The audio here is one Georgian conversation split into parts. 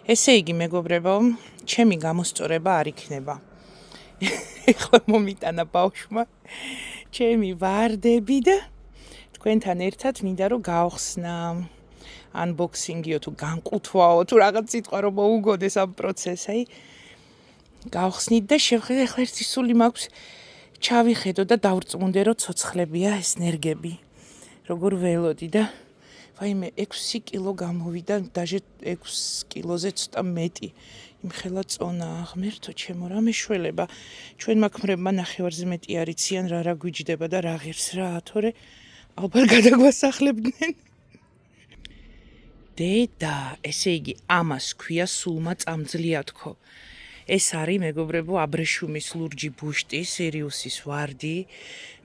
ესე იგი, მეგობრებო, ჩემი გამოსწორება არ იქნება. ეხლა მომიტანა ბავშვმა ჩემი ვარდები და თქვენთან ერთად მინდა რომ გავხსნა unboxing-იო თუ განყუთვაო თუ რაღაც სიტყვა რომ მოუგოდეს ამ პროცესს, აი გავხსნით და შევხედე, ახლა ერთი სული მაქვს ჩავიხედო და დავრწმუნდე რომ ცოცხლებია ეს ნერგები. როგორ ველოდი და ვაიმე 6 კილო გამოვიდა, დაჟე 6 კილოზე ცოტა მეტი. იმხელა წონა ღმერთო ჩემო, რა მეშველება. ჩვენ მაქმრებმა ნახევარზე მეტი არიციან რა გვიჯდება და რა ღირს რა, თორე ალბათ გადაგვასახლებდნენ. დედა, ესე იგი ამას ქვია სულმა წამძლია თქო. ეს არის მეგობრებო აბრეშუმის ლურჯი ბუშტი, სირიუსის ვარდი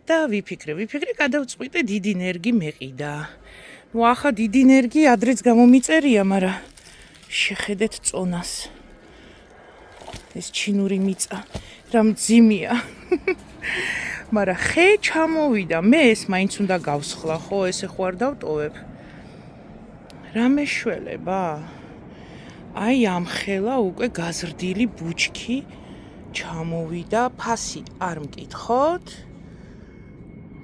და ვიფიქრე, გადავწყვიტე დიდი ნერგი მეყიდა. ნუ ახლა დიდი ნერგი ადრეც გამომიწერია, მაგრამ შეხედეთ წონას. ეს ჩინური მიწა რა მძიმეა. მაგრამ ხე ჩამოვიდა, მე ეს მაინც უნდა გავსხლა, ხო, ესე ხო არ დავტოვებ. რა მეშველება? აი ამ ხელა უკვე გაზრდილი ბუჩქი ჩამოვიდა, ფასი არ მკითხოთ.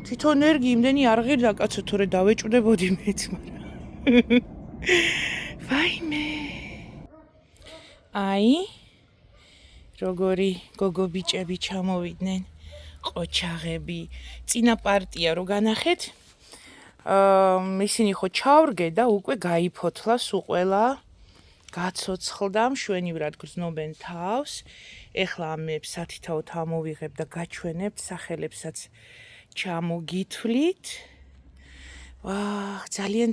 თვითონ ნერგი იმდენი არ ღირდა კაცო, თორე დავეჭვდებოდი მეც, მაგრამ ვაიმე. აი როგორი გოგო ბიჭები ჩამოვიდნენ, ყოჩაღები. წინა პარტია რო განახეთ, ისინი ხო ჩავრგე და უკვე გაიფოთლა სულ ყველა. გაცოცხლდა, მშვენივრად გრძნობენ თავს. ეხლა ამებს სათითაოდ ამოვიღებ და გაჩვენებთ, სახელებსაც ჩამოგითვლით. ძალიან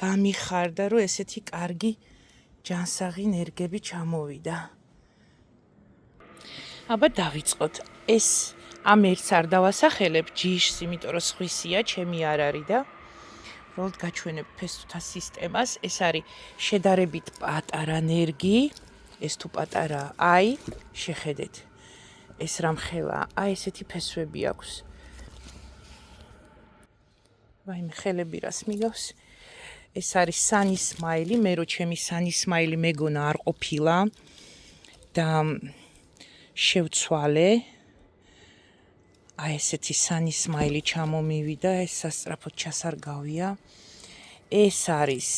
გამიხარდა, რომ ესეთი კარგი ჯანსაღი ნერგები ჩამოვიდა. აბა დავიწყოთ. ეს ამ ერთს არ დავასახელებ ჯიშს, იმიტომ რომ სხვისია, ჩემი არ არის და უბრალოდ გაჩვენებ ფესვთა სისტემას. ეს არის შედარებით პატარა ნერგი. ეს თუ პატარა, აი, შეხედეთ. ეს რამხელა, აი ესეთი ფესვები აქვს. ვაიმე, ხელები რას მიგავს? ეს არის სანისმაილი, მე რო ჩემი სანისმაილი მეგონა არ ყოფილა და შევცვალე. აი ესეთი სანისმაილი ჩამომივიდა, ეს სასწრაფოდ ჩასარგავია. ეს არის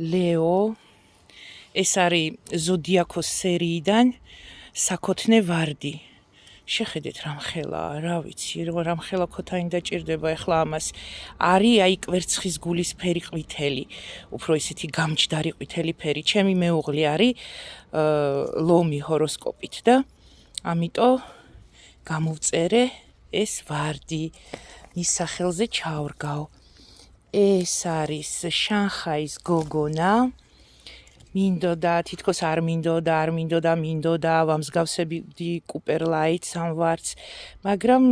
ლეო, ეს არის ზოდიაქოს სერიიდან საქოთნე ვარდი. შეხედეთ რამხელა, რა ვიცი, რამხელა ქოთანი დაჭირდება ეხლა ამას. არის აი კვერცხის გულის ფერი ყვითელი, უფრო ისეთი გამჯდარი ყვითელი ფერი. ჩემი მეუღლე არის ლომი ჰოროსკოპით და ამიტომ გამოვწერე ეს ვარდი, მის სახელზე ჩავრგავ. ეს არის შანხაის გოგონა. მინდოდა, თითქოს არ მინდოდა, ვამსგავსებდი კუპერლაითს ამ ვარდს, მაგრამ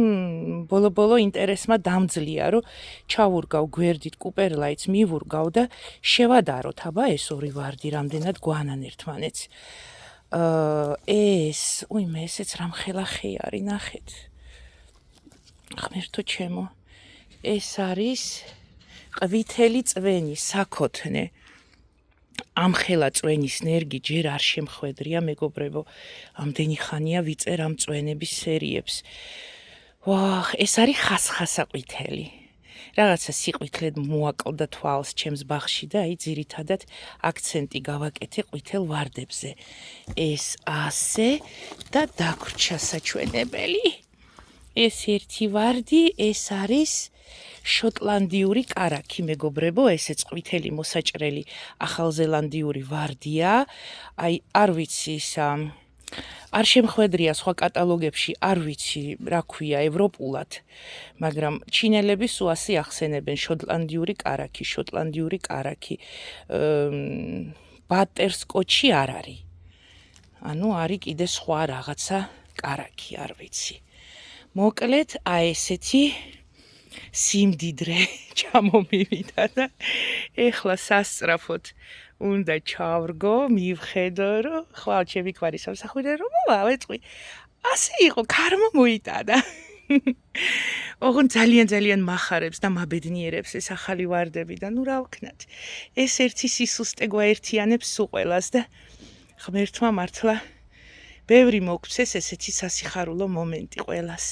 ბოლო ინტერესმა დამძლია, რომ ჩავურგავ გვერდით კუპერლაითს, მივურგავ და შევადაროთ, აბა ეს ორი ვარდი რამდენად გვანან ერთმანეთს. უიმე, ესეც რამხელა ხე არის, ნახეთ. ღმერთო ჩემო, ეს არის ყვითელი წვენი, საქოთნე. ამ ხელა წვენის ნერგი ჯერ არ შემხვედრია, მეგობრებო. ამდენი ხანია ვიწერ ამ წვენების სერიებს. ეს არის ხასხასა ყვითელი. რაღაცა სიყვითლედ მოაკლდა თვალს ჩემს ბაღში და აი ძირითადად აქცენტი გავაკეთე ყვითელ ვარდებზე. ეს ასე და დაგვრჩა საჩვენებელი. ეს ერთი ვარდი, ეს არის შოტლანდიური კარაქი, მეგობრებო, ესეც ყვითელი მოსაჭრელი ახალზელანდიური ვარდია. აი არ ვიცი ისა არ შემხვედრია სხვა კატალოგებში, არ ვიცი რა ქვია ევროპულად, მაგრამ ჩინელები სულ ასე ახსენებენ შოტლანდიური კარაქი. ბატერსკოჩი არ არის. ანუ არის კიდე სხვა რაღაცა კარაქი, არ ვიცი. მოკლედ, აი ესეთი სიმდიდრე ჩამომივიდა და ეხლა სასწრაფოდ უნდა ჩავრგო, მივხედო, რომ ხვალ ჩემი კვარი სამსახურე რომ მოვავეწყი. ასე იყო, ქარმა მოიტანა. ოღონდ ძალიან მახარებს და მაბედნიერებს ეს ახალი ვარდები და ნუ რა ვქნათ. ეს ერთი სისუსტე გვაერთიანებს სულ ყველას და ღმერთმა მართლა ბევრი მოგცეს ესეთი სასიხარულო მომენტი ყველას.